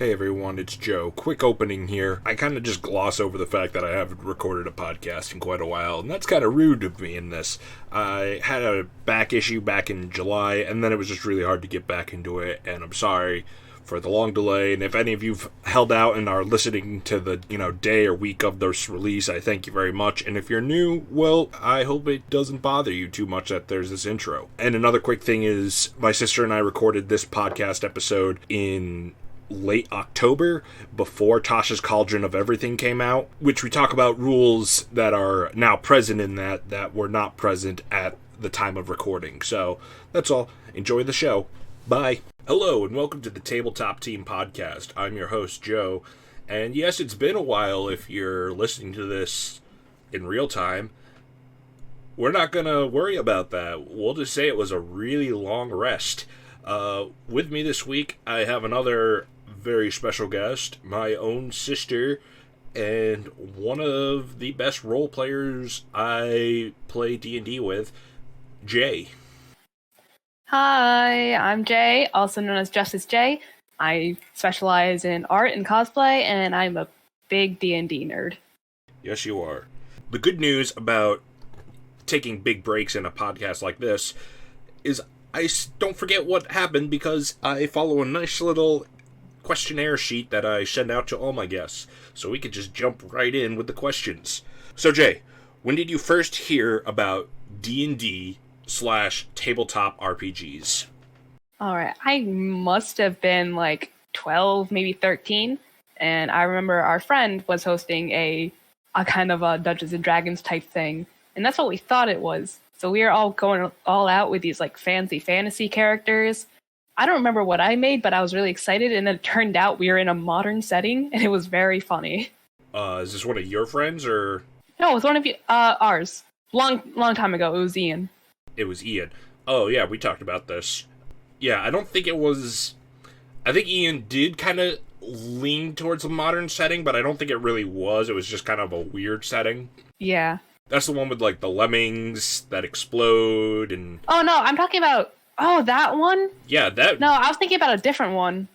Hey everyone, it's Joe. Quick opening here. I kind of just gloss over the fact that I haven't recorded a podcast in quite a while, and that's kind of rude of me in this. I had a back issue back in July, and then it was just really hard to get back into it, and I'm sorry for the long delay, and if any of you've held out and are listening to the, day or week of this release, I thank you very much, and if you're new, well, I hope it doesn't bother you too much that there's this intro. And another quick thing is, my sister and I recorded this podcast episode in late October, before Tasha's Cauldron of Everything came out, which we talk about rules that are now present in that were not present at the time of recording. So, that's all. Enjoy the show. Bye. Hello, and welcome to the Tabletop Team Podcast. I'm your host, Joe, and yes, it's been a while if you're listening to this in real time. We're not gonna worry about that. We'll just say it was a really long rest. With me this week, I have another very special guest, my own sister, and one of the best role players I play D&D with, Jay. Hi, I'm Jay, also known as Justice Jay. I specialize in art and cosplay, and I'm a big D&D nerd. Yes, you are. The good news about taking big breaks in a podcast like this is I don't forget what happened because I follow a nice little questionnaire sheet that I send out to all my guests, so we could just jump right in with the questions. So Jay, when did you first hear about D&D/tabletop RPGs? Alright, I must have been like 12, maybe 13, and I remember our friend was hosting a kind of a Dungeons and Dragons type thing, and that's what we thought it was. So we were all going all out with these like fancy fantasy characters. I don't remember what I made, but I was really excited, and then it turned out we were in a modern setting, and it was very funny. Is this one of your friends, or? No, it was one of ours. Long time ago, it was Ian. It was Ian. Oh, yeah, we talked about this. Yeah, I don't think it was... I think Ian did kind of lean towards a modern setting, but I don't think it really was. It was just kind of a weird setting. Yeah. That's the one with, like, the lemmings that explode and... Oh, no, I'm talking about... Oh, that one? Yeah, that... No, I was thinking about a different one.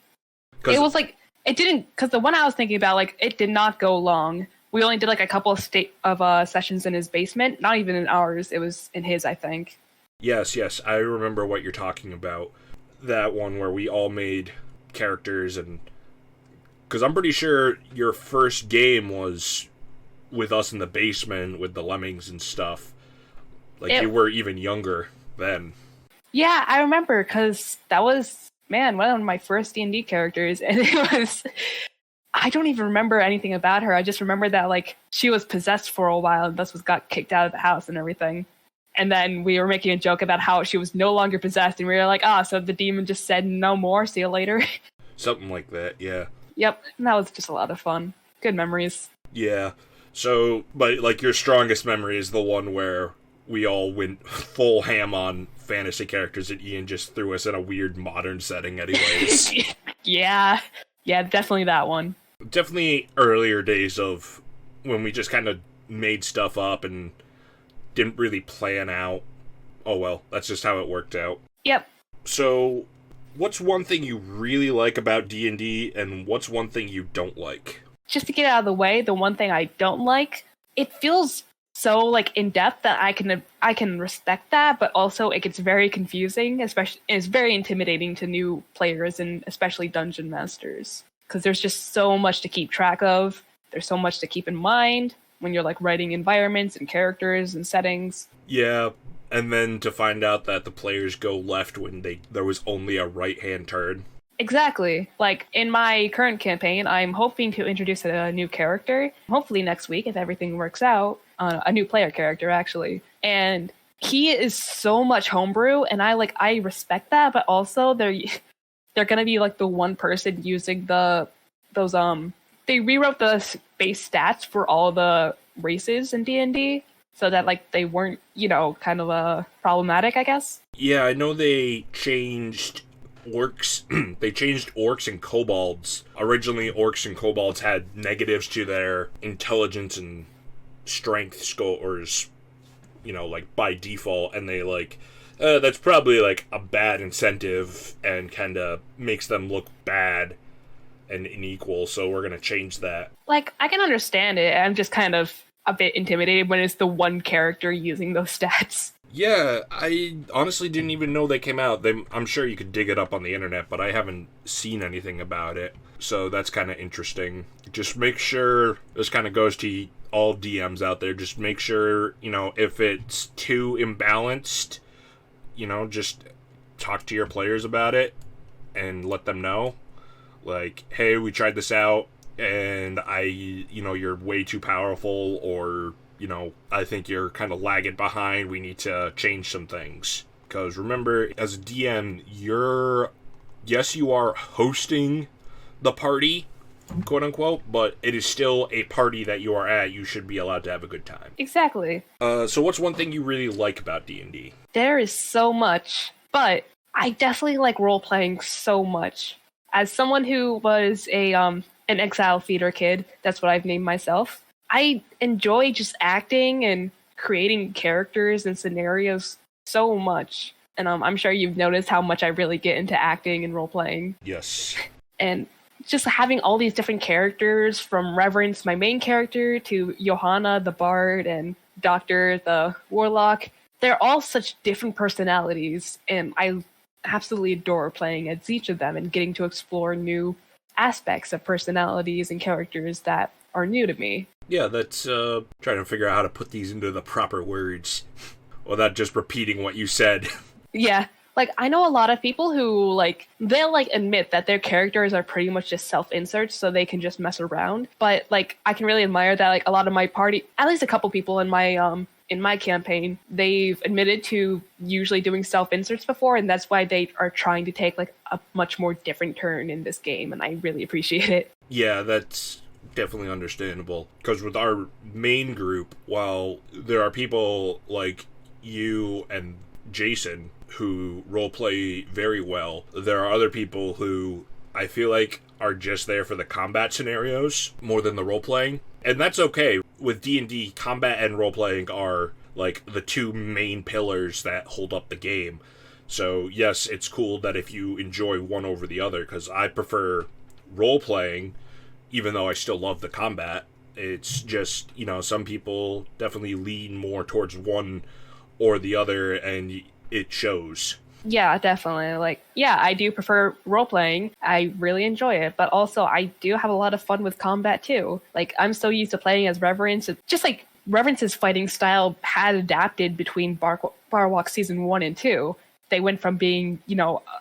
It was like... It didn't... Because the one I was thinking about, like, it did not go long. We only did, like, a couple of sessions in his basement. Not even in ours. It was in his, I think. Yes, I remember what you're talking about. That one where we all made characters and... Because I'm pretty sure your first game was with us in the basement with the lemmings and stuff. Like, you were even younger then. Yeah, I remember, because that was, man, one of my first D&D characters, and it was... I don't even remember anything about her. I just remember that, like, she was possessed for a while, and thus got kicked out of the house and everything. And then we were making a joke about how she was no longer possessed, and we were like, so the demon just said no more, see you later. Something like that, yeah. Yep, and that was just a lot of fun. Good memories. Yeah, so, but, like, your strongest memory is the one where we all went full ham on fantasy characters and Ian just threw us in a weird modern setting anyways. Yeah, definitely that one. Definitely earlier days of when we just kind of made stuff up and didn't really plan out. Oh well, that's just how it worked out. Yep. So, what's one thing you really like about D&D, and what's one thing you don't like? Just to get out of the way, the one thing I don't like, it feels so like in depth that I can respect that, but also it gets very confusing, especially it's very intimidating to new players and especially dungeon masters, because there's just so much to keep track of. There's so much to keep in mind when you're like writing environments and characters and settings. Yeah, and then to find out that the players go left when there was only a right-hand turn. Exactly. Like, in my current campaign, I'm hoping to introduce a new character, hopefully next week if everything works out. A new player character, actually. And he is so much homebrew, and I respect that, but also they're gonna be like the one person using they rewrote the base stats for all the races in D&D so that like they weren't, kind of problematic, I guess. Yeah, I know they changed orcs. They changed orcs and kobolds. Originally, orcs and kobolds had negatives to their intelligence and strength scores, like by default, and they that's probably like a bad incentive and kind of makes them look bad and unequal, so we're going to change that. Like, I can understand it. I'm just kind of a bit intimidated when it's the one character using those stats. Yeah, I honestly didn't even know they came out. I'm sure you could dig it up on the internet, but I haven't seen anything about it. So that's kind of interesting. Just make sure, this kind of goes to all DMs out there, just make sure, if it's too imbalanced, just talk to your players about it and let them know. Like, hey, we tried this out, and you're way too powerful, or I think you're kind of lagging behind. We need to change some things. Because remember, as a DM, you are hosting the party, quote unquote, but it is still a party that you are at. You should be allowed to have a good time. Exactly. So what's one thing you really like about D&D? There is so much, but I definitely like role-playing so much. As someone who was an exile theater kid, that's what I've named myself, I enjoy just acting and creating characters and scenarios so much. And I'm sure you've noticed how much I really get into acting and role-playing. Yes. And just having all these different characters, from Reverence, my main character, to Johanna, the bard, and Doctor, the warlock, they're all such different personalities, and I absolutely adore playing as each of them and getting to explore new aspects of personalities and characters that are new to me. Yeah, that's trying to figure out how to put these into the proper words without just repeating what you said. Yeah, like, I know a lot of people who, they'll, admit that their characters are pretty much just self-inserts so they can just mess around. But, I can really admire that, a lot of my party, at least a couple people in my campaign, they've admitted to usually doing self-inserts before, and that's why they are trying to take, a much more different turn in this game, and I really appreciate it. Yeah, that's definitely understandable. Because with our main group, while there are people like you and Jason who roleplay very well, there are other people who I feel like are just there for the combat scenarios more than the roleplaying. And that's okay. With D&D, combat and roleplaying are the two main pillars that hold up the game. So yes, it's cool that if you enjoy one over the other, because I prefer roleplaying, even though I still love the combat. It's just, some people definitely lean more towards one or the other, and it shows. Yeah, definitely. I do prefer role-playing. I really enjoy it, but also I do have a lot of fun with combat too. I'm so used to playing as Reverence. Just Reverence's fighting style had adapted between Barwalk Season 1 and 2. They went from being,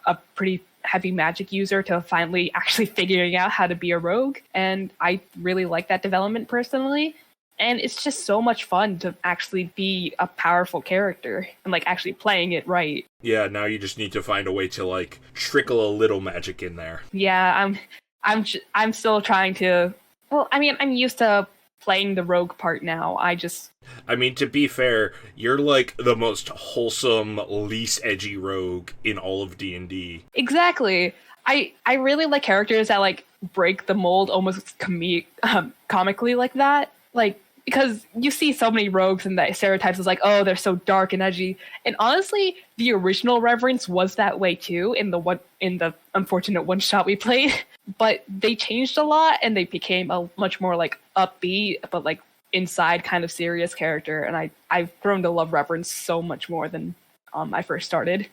a pretty heavy magic user to finally actually figuring out how to be a rogue, and I really like that development personally. And it's just so much fun to actually be a powerful character and actually playing it right. Yeah, now you just need to find a way to trickle a little magic in there. Yeah, I'm still trying to. Well, I'm used to playing the rogue part now. To be fair, you're the most wholesome, least edgy rogue in all of D&D. Exactly. I really like characters that break the mold almost comically like that. Because you see so many rogues and that stereotypes is oh, they're so dark and edgy. And honestly, the original Reverence was that way too in the unfortunate one shot we played. But they changed a lot and they became a much more upbeat, but inside kind of serious character. And I've grown to love Reverence so much more than I first started.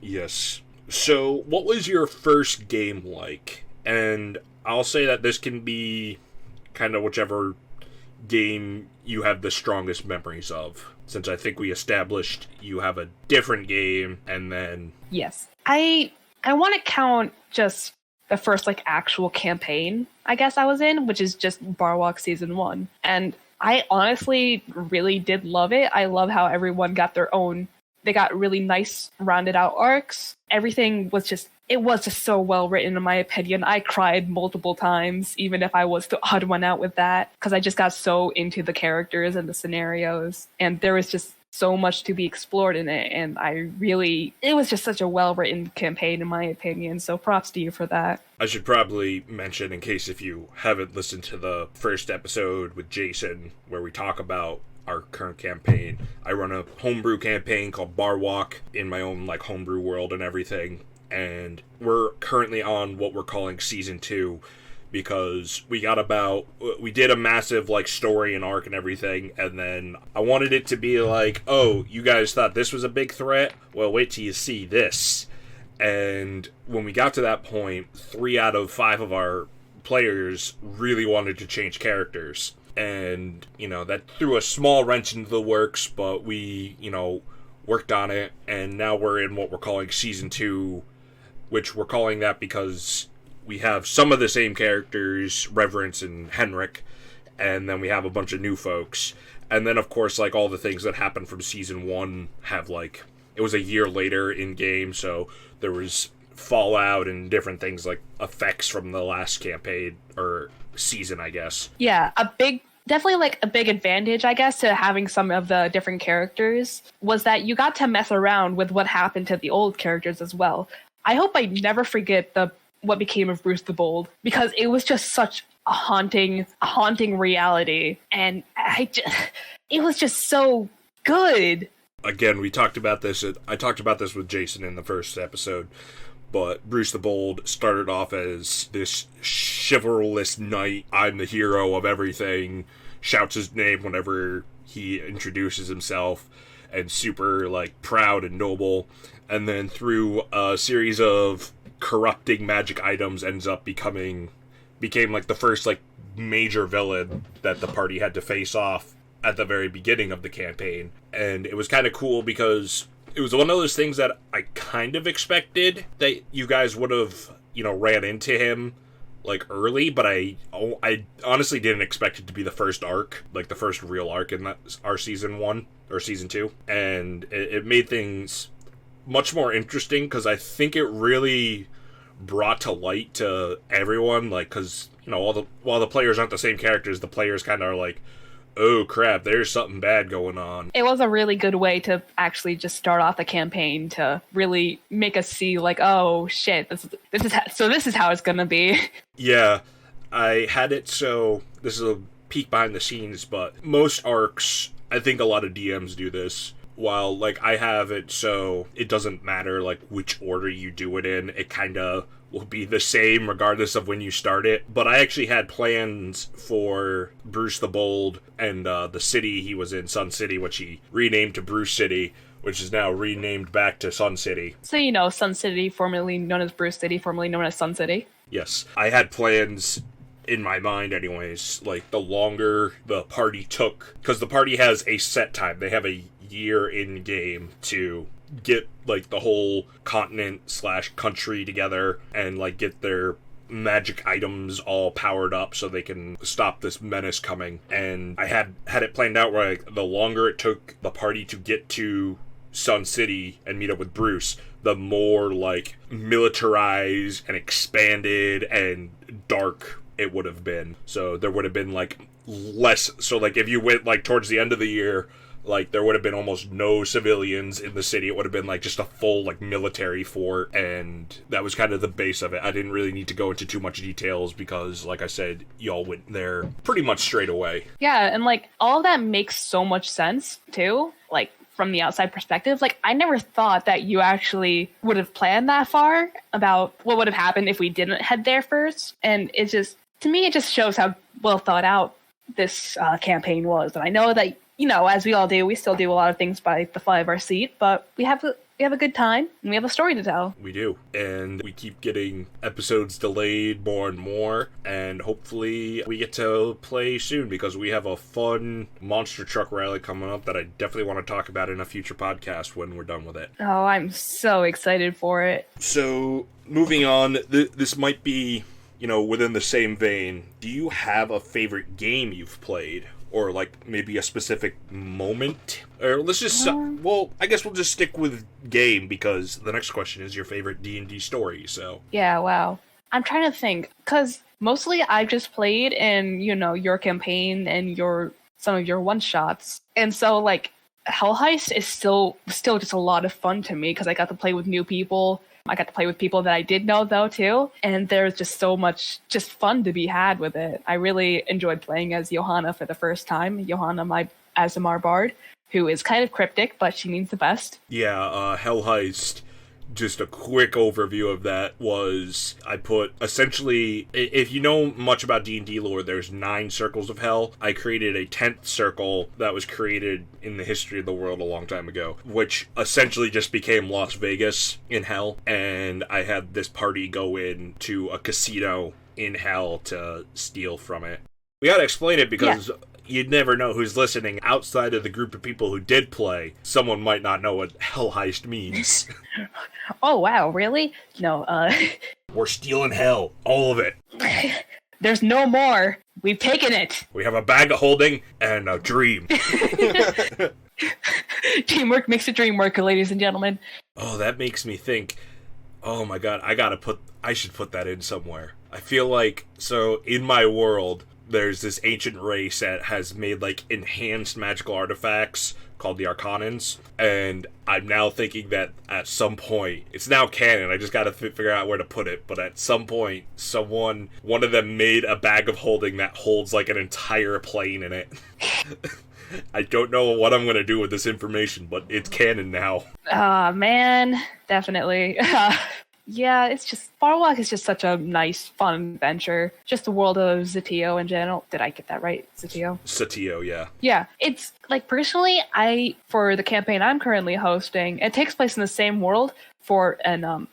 Yes. So what was your first game like? And I'll say that this can be kind of whichever game you have the strongest memories of, since I think we established you have a different game. And then yes, I want to count just the first actual campaign I guess I was in, which is just Barwalk Season 1, and I honestly really did love it. I love how everyone got they got really nice rounded out arcs. Everything was just so well written, in my opinion. I cried multiple times, even if I was the odd one out with that, because I just got so into the characters and the scenarios, and there was just so much to be explored in it, and it was just such a well-written campaign, in my opinion, so props to you for that. I should probably mention, in case if you haven't listened to the first episode with Jason, where we talk about our current campaign, I run a homebrew campaign called Barwalk in my own homebrew world and everything. and we're currently on what we're calling Season 2, because we did a massive, like, story and arc and everything, and then I wanted it to be like, oh, you guys thought this was a big threat? Well, wait till you see this. And when we got to that point, 3 out of 5 of our players really wanted to change characters. And, that threw a small wrench into the works, but we, worked on it, and now we're in what we're calling Season 2, which we're calling that because we have some of the same characters, Reverence and Henrik, and then we have a bunch of new folks. And then, of course, like, all the things that happened from Season 1 have, like, it was a year later in game, so there was fallout and different things, like effects from the last campaign, or season, I guess. Yeah, definitely like a big advantage, I guess, to having some of the different characters was that you got to mess around with what happened to the old characters as well. I hope I never forget what became of Bruce the Bold, because it was just such a haunting reality, and it was just so good. Again, I talked about this with Jason in the first episode, but Bruce the Bold started off as this chivalrous knight, I'm the hero of everything, shouts his name whenever he introduces himself, and super, like, proud and noble, and then through a series of corrupting magic items became like the first, like, major villain that the party had to face off at the very beginning of the campaign. And it was kind of cool because it was one of those things that I kind of expected that you guys would have, ran into him, like, early, but I honestly didn't expect it to be the first arc, like the first real arc in our Season 1 or Season 2. And it made things much more interesting because I think it really brought to light to everyone, like, because, while the players aren't the same characters, the players kind of are like, oh crap, there's something bad going on. It was a really good way to actually just start off the campaign to really make us see, like, oh shit, this is how it's gonna be. Yeah, I had it so, this is a peek behind the scenes, but most arcs, I think a lot of DMs do this, while, like, I have it so it doesn't matter, like, which order you do it in, it kind of will be the same regardless of when you start it. But I actually had plans for Bruce the Bold and the city he was in, Sun City, which he renamed to Bruce City, which is now renamed back to Sun City. So, Sun City, formerly known as Bruce City, formerly known as Sun City. Yes. I had plans in my mind anyways, like, the longer the party took, because the party has a set time. They have a year in game to get, like, the whole continent/country together and, like, get their magic items all powered up so they can stop this menace coming. And I had it planned out where, like, the longer it took the party to get to Sun City and meet up with Bruce, the more, like, militarized and expanded and dark it would have been. So there would have been, like, less. So, like, if you went, like, towards the end of the year, like, there would have been almost no civilians in the city. It would have been, like, just a full, like, military fort, and that was kind of the base of it. I didn't really need to go into too much details because, like I said, y'all went there pretty much straight away. Yeah, and, like, all of that makes so much sense, too. Like, from the outside perspective, like, I never thought that you actually would have planned that far about what would have happened if we didn't head there first. And it just, to me, it just shows how well thought out this campaign was. And I know that, as we all do, we still do a lot of things by the fly of our seat, but we have a good time, and we have a story to tell. We do, and we keep getting episodes delayed more and more, and hopefully we get to play soon, because we have a fun monster truck rally coming up that I definitely want to talk about in a future podcast when we're done with it. Oh, I'm so excited for it. So, moving on, this might be, within the same vein. Do you have a favorite game you've played? Or, like, maybe a specific moment? Or let's just... I guess we'll just stick with game, because the next question is your favorite D&D story, so... Yeah, wow. I'm trying to think, because mostly I've just played in, your campaign and some of your one-shots. And so, like, Hell Heist is still just a lot of fun to me, because I got to play with new people. I got to play with people that I did know, though, too. And there's just so much just fun to be had with it. I really enjoyed playing as Johanna for the first time. Johanna, my Aasimar bard, who is kind of cryptic, but she means the best. Yeah, Hell Heist just a quick overview of that was I put essentially, if you know much about D&D lore, there's 9 circles of hell. I created a 10th circle that was created in the history of the world a long time ago, which essentially just became Las Vegas in hell. And I had this party go in to a casino in hell to steal from it. We gotta explain it because you'd never know who's listening. Outside of the group of people who did play, someone might not know what hell heist means. Oh, wow, really? No, We're stealing hell. All of it. There's no more. We've taken it. We have a bag of holding and a dream. Teamwork makes the dream work, ladies and gentlemen. Oh, that makes me think. Oh my god, I should put that in somewhere. I feel like, so in my world, there's this ancient race that has made, like, enhanced magical artifacts called the Arcanans, and I'm now thinking that at some point, it's now canon, I just gotta figure out where to put it, but at some point, one of them made a bag of holding that holds, like, an entire plane in it. I don't know what I'm gonna do with this information, but it's canon now. Man, definitely. Yeah, it's just, Farwalk is just such a nice, fun adventure. Just the world of Zatio in general. Did I get that right? Zatio? Zatio, yeah. Yeah, it's, like, personally, for the campaign I'm currently hosting, it takes place in the same world for an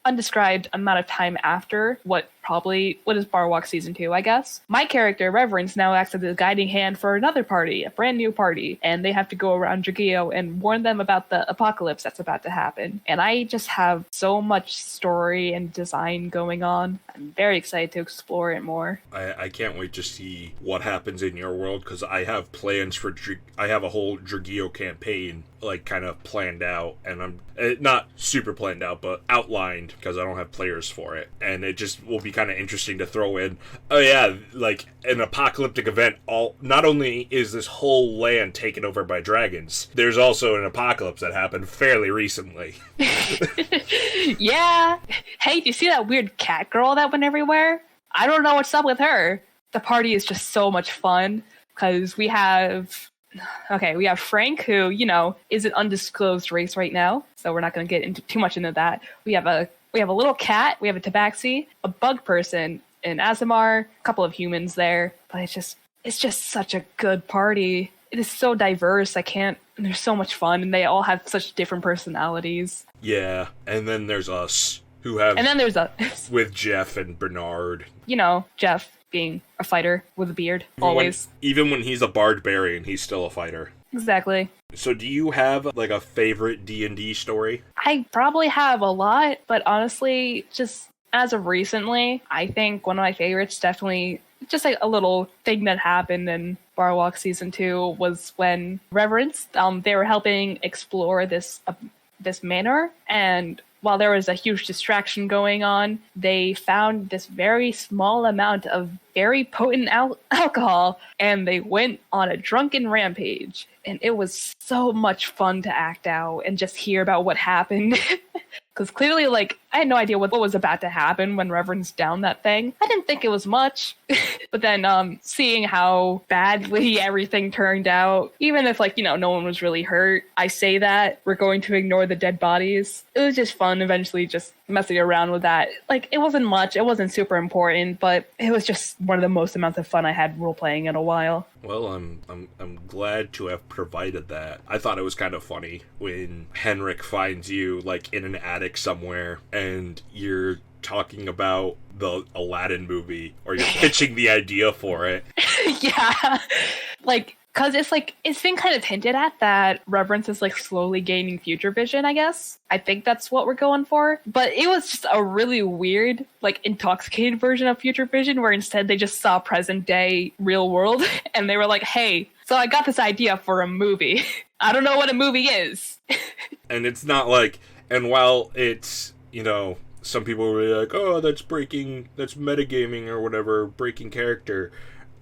undescribed amount of time after what is Barwalk Season 2, I guess. My character, Reverence, now acts as a guiding hand for another party, a brand new party, and they have to go around Drageo and warn them about the apocalypse that's about to happen. And I just have so much story and design going on. I'm very excited to explore it more. I can't wait to see what happens in your world, because I have plans for I have a whole Drageo campaign, like, kind of planned out, and I'm not super planned out, but outlined, because I don't have players for it. And it just will be kind of interesting to throw in, oh yeah, like an apocalyptic event. Not only is this whole land taken over by dragons, there's also an apocalypse that happened fairly recently. Yeah. Hey, do you see that weird cat girl that went everywhere? I don't know what's up with her. The party is just so much fun because we have Frank, who, is an undisclosed race right now, so we're not going to get into too much into that. We have a little cat, we have a tabaxi, a bug person, an Azamar, a couple of humans there, but it's just such a good party. It is so diverse, there's so much fun, and they all have such different personalities. Yeah, and then there's us, with Jeff and Bernard. Jeff being a fighter with a beard, always. Even when he's a barbarian, he's still a fighter. Exactly. So do you have, like, a favorite D&D story? I probably have a lot, but honestly, just as of recently, I think one of my favorites, definitely just like a little thing that happened in Barwalk Season 2, was when Reverence, they were helping explore this manor, and while there was a huge distraction going on, they found this very small amount of very potent alcohol, and they went on a drunken rampage. And it was so much fun to act out and just hear about what happened. Because clearly, like, I had no idea what was about to happen when Reverend's downed that thing. I didn't think it was much. But then seeing how badly everything turned out, even if, like, no one was really hurt, I say that we're going to ignore the dead bodies. It was just fun eventually just messing around with that. Like, it wasn't much. It wasn't super important, but it was just one of the most amounts of fun I had role-playing in a while. Well, I'm glad to have provided that. I thought it was kind of funny when Henrik finds you, like, in an attic somewhere, and you're talking about the Aladdin movie, or you're pitching the idea for it. Yeah. Like, because it's been kind of hinted at that Reverence is, like, slowly gaining future vision, I guess. I think that's what we're going for. But it was just a really weird, like, intoxicated version of future vision, where instead they just saw present day real world, and they were like, hey, so I got this idea for a movie. I don't know what a movie is. And it's not like, and while it's, some people will be like, oh, that's metagaming or whatever, breaking character.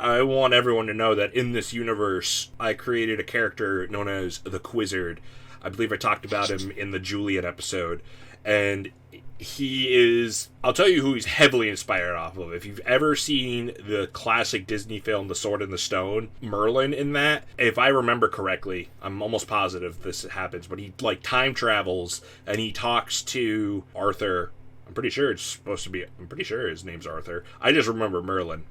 I want everyone to know that in this universe, I created a character known as the Quizzard. I believe I talked about him in the Julian episode. And I'll tell you who he's heavily inspired off of. If you've ever seen the classic Disney film The Sword and the Stone, Merlin in that, if I remember correctly, I'm almost positive this happens, but he like time travels and he talks to Arthur. I'm pretty sure his name's Arthur. I just remember Merlin.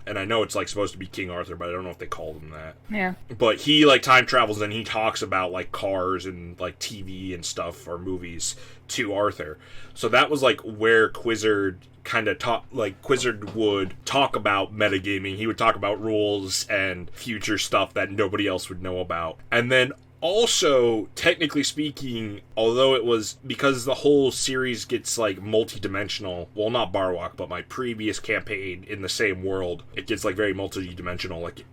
And I know it's like supposed to be King Arthur, but I don't know if they called him that. Yeah. But he like time travels and he talks about like cars and like TV and stuff or movies to Arthur. So that was like where Quizzard kind of Quizzard would talk about metagaming. He would talk about rules and future stuff that nobody else would know about. And then also, technically speaking, although it was because the whole series gets like multi-dimensional, well, not Barwalk, but my previous campaign in the same world, it gets like very multi-dimensional. Like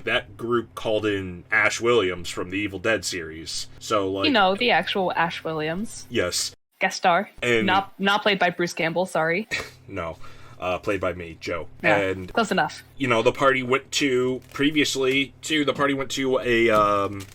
that group called in Ash Williams from the Evil Dead series. So like, the actual Ash Williams. Yes. Guest star. And not played by Bruce Campbell, sorry. No. Played by me, Joe. Yeah, and close enough. The party went to a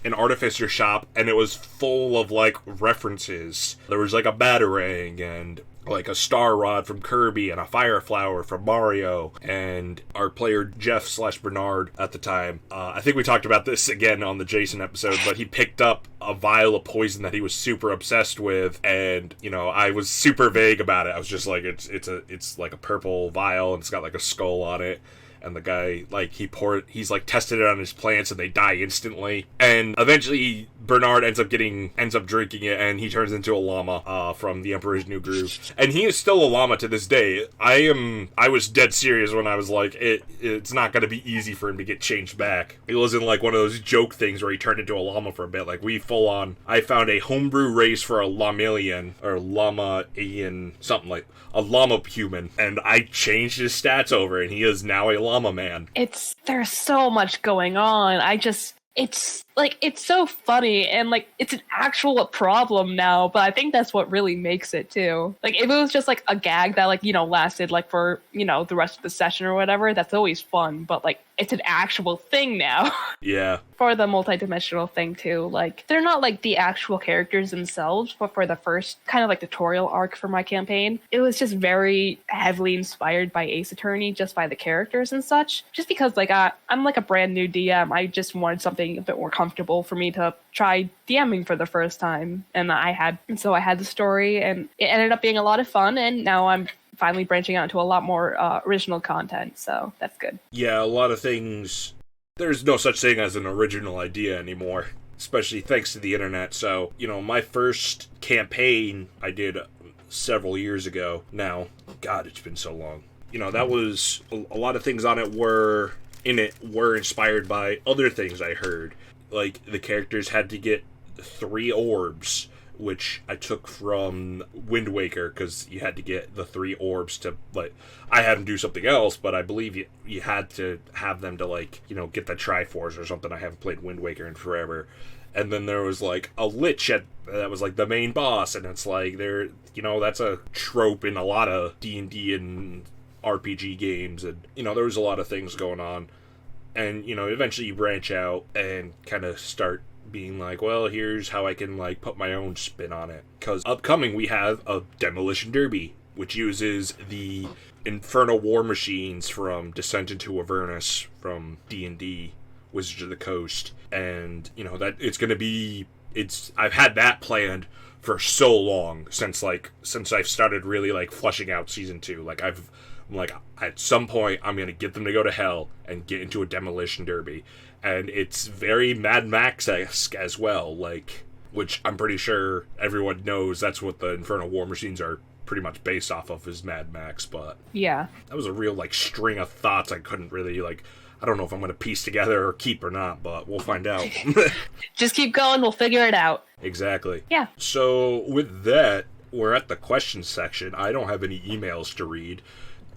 an artificer shop, and it was full of like references. There was like a batarang and like a star rod from Kirby and a fire flower from Mario. And our player Jeff/Bernard at the time, I think we talked about this again on the Jason episode, but he picked up a vial of poison that he was super obsessed with, and I was super vague about it. I was just like, it's like a purple vial and it's got like a skull on it. And the guy, like, he's like tested it on his plants and they die instantly. And eventually Bernard ends up drinking it, and he turns into a llama from The Emperor's New Groove. And he is still a llama to this day. I was dead serious when I was like, it's not going to be easy for him to get changed back. It wasn't like one of those joke things where he turned into a llama for a bit. Like, I found a homebrew race for a Lamalian, or Lamaian, something like a llama human, and I changed his stats over, and he is now a llama man. There's so much going on. It's so funny, and like it's an actual problem now, but I think that's what really makes it too. Like if it was just like a gag that like lasted like for the rest of the session or whatever, that's always fun, but like it's an actual thing now. Yeah. For the multidimensional thing too, like they're not like the actual characters themselves, but for the first kind of like tutorial arc for my campaign, it was just very heavily inspired by Ace Attorney, just by the characters and such. Just because like I'm like a brand new DM, I just wanted something a bit more comfortable for me to try DMing for the first time, and so I had the story, and it ended up being a lot of fun, and now I'm finally branching out into a lot more original content, so that's good. Yeah, a lot of things. There's no such thing as an original idea anymore, especially thanks to the internet. So, my first campaign I did several years ago now. God, it's been so long. That was a lot of things on it were inspired by other things I heard. Like, the characters had to get 3 orbs, which I took from Wind Waker, because you had to get the 3 orbs to, like, I had them do something else, but I believe you had to have them to, like, get the Triforce or something. I haven't played Wind Waker in forever. And then there was, like, a Lich that was, like, the main boss, and it's like, that's a trope in a lot of D&D and RPG games, and, there was a lot of things going on. And, eventually you branch out and kind of start being like, well, here's how I can like put my own spin on it. Because upcoming we have a Demolition Derby, which uses the Infernal War Machines from Descent into Avernus from D&D Wizards of the Coast. And, that it's going to be, I've had that planned for so long since I've started really like fleshing out season 2. Like I'm like, at some point I'm going to get them to go to hell and get into a Demolition Derby. And it's very Mad Max-esque as well, like, which I'm pretty sure everyone knows that's what the Infernal War Machines are pretty much based off of, is Mad Max. But yeah, that was a real like string of thoughts I couldn't really like, I don't know if I'm going to piece together or keep or not, but we'll find out. Just keep going, we'll figure it out. Exactly. Yeah. So with that, we're at the questions section. I don't have any emails to read,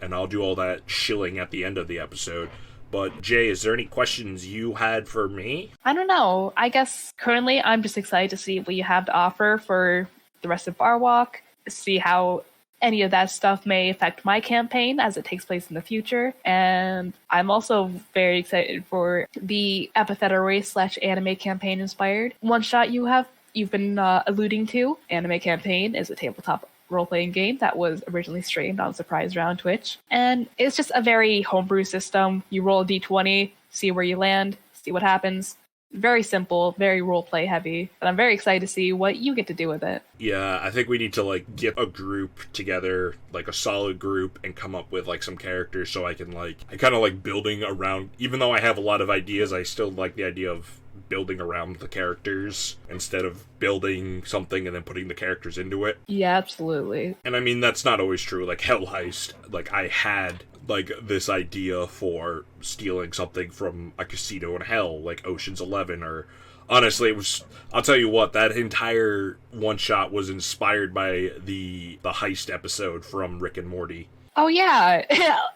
and I'll do all that shilling at the end of the episode. But, Jay, is there any questions you had for me? I don't know. I guess currently I'm just excited to see what you have to offer for the rest of Barwalk, see how any of that stuff may affect my campaign as it takes place in the future. And I'm also very excited for the Epitheta Race / anime campaign inspired one-shot you've been alluding to. Anime campaign is a tabletop role-playing game that was originally streamed on Surprise Round Twitch. And it's just a very homebrew system. You roll a d20, see where you land, see what happens. Very simple, very role-play heavy. And I'm very excited to see what you get to do with it. Yeah, I think we need to, like, get a group together, like a solid group, and come up with, like, some characters so I can, like, I kind of like building around, even though I have a lot of ideas, I still like the idea of building around the characters instead of building something and then putting the characters into it. Yeah, absolutely. And I mean, that's not always true. Like, Hell Heist, like, I had, like, this idea for stealing something from a casino in hell, like Ocean's 11, or honestly, it was, I'll tell you what, that entire one-shot was inspired by the heist episode from Rick and Morty. Oh, yeah.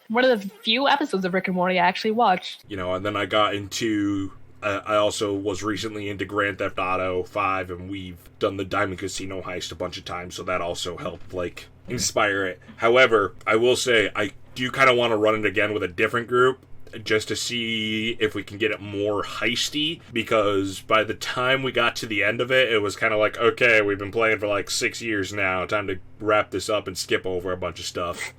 One of the few episodes of Rick and Morty I actually watched. You know, and then I got into, I also was recently into Grand Theft Auto 5, and we've done the Diamond Casino heist a bunch of times, so that also helped, like, inspire it. However, I will say, I do kind of want to run it again with a different group, just to see if we can get it more heisty, because by the time we got to the end of it, it was kind of like, okay, we've been playing for like 6 years now, time to wrap this up and skip over a bunch of stuff.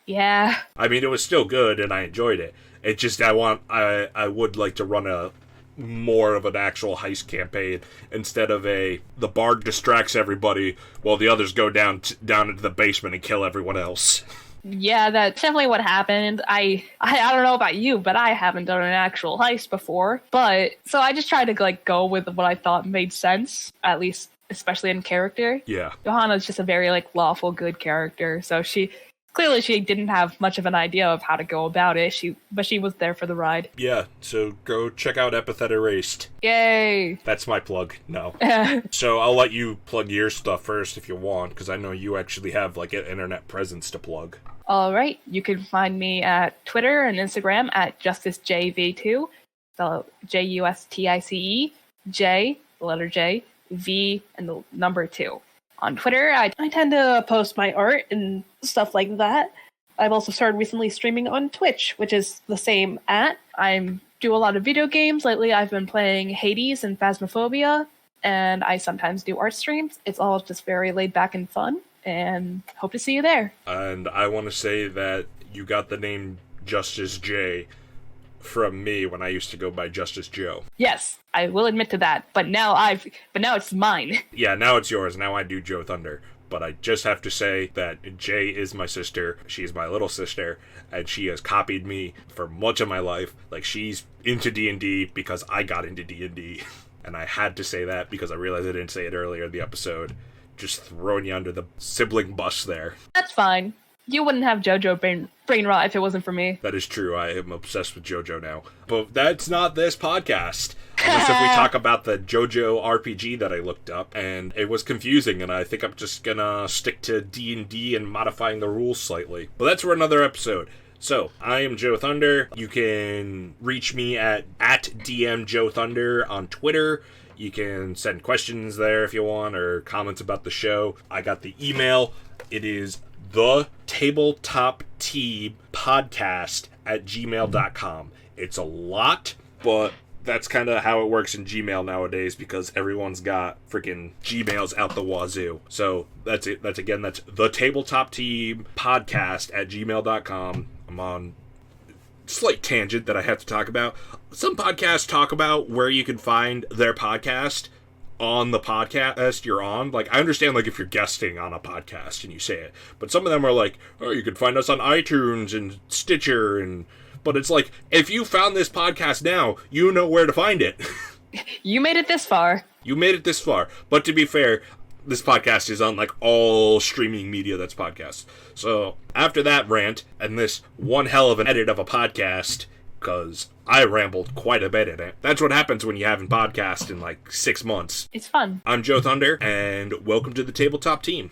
Yeah. I mean, it was still good, and I enjoyed it. It just, I would like to run a more of an actual heist campaign instead of the bard distracts everybody while the others go down into the basement and kill everyone else. Yeah, that's definitely what happened. I don't know about you, but I haven't done an actual heist before. But so I just tried to like go with what I thought made sense, at least especially in character. Yeah. Johanna's just a very like lawful good character, so she didn't have much of an idea of how to go about it. But she was there for the ride. Yeah, so go check out Epithet Erased. Yay! That's my plug. No. So I'll let you plug your stuff first if you want, because I know you actually have like an internet presence to plug. All right, you can find me at Twitter and Instagram at JusticeJV2, so JUSTICE, J, the letter J, V, and the number 2. On Twitter, I tend to post my art and stuff like that. I've also started recently streaming on Twitch, which is the same at. I do a lot of video games. Lately, I've been playing Hades and Phasmophobia, and I sometimes do art streams. It's all just very laid back and fun, and hope to see you there. And I want to say that you got the name Justice J from me when I used to go by Justice Joe. Yes, I will admit to that, but now it's mine. Yeah, now it's yours. Now I do Joe Thunder. But I just have to say that Jay is my sister. She's my little sister, and she has copied me for much of my life. Like, she's into D&D because I got into D&D. And I had to say that because I realized I didn't say it earlier in the episode. Just throwing you under the sibling bus there. That's fine. You wouldn't have JoJo brain rot if it wasn't for me. That is true. I am obsessed with JoJo now. But that's not this podcast. Unless if we talk about the JoJo RPG that I looked up, and it was confusing, and I think I'm just gonna stick to D&D and modifying the rules slightly. But that's for another episode. So, I am Joe Thunder. You can reach me at DMJoeThunder on Twitter. You can send questions there if you want, or comments about the show. I got the email. It is thetabletopteampodcast at gmail.com. It's a lot, but that's kind of how it works in Gmail nowadays because everyone's got freaking Gmails out the wazoo. So that's it. That's thetabletopteampodcast at gmail.com. I'm on a slight tangent that I have to talk about. Some podcasts talk about where you can find their podcast on the podcast you're on. Like, I understand, like, if you're guesting on a podcast and you say it, but some of them are like, oh, you can find us on iTunes and Stitcher, but it's like, if you found this podcast now, you know where to find it. You made it this far. You made it this far. But to be fair, this podcast is on, like, all streaming media that's podcasts. So, after that rant, and this one hell of an edit of a podcast, because I rambled quite a bit in it. That's what happens when you haven't podcast in like 6 months. It's fun. I'm Joe Thunder, and welcome to the Tabletop Team.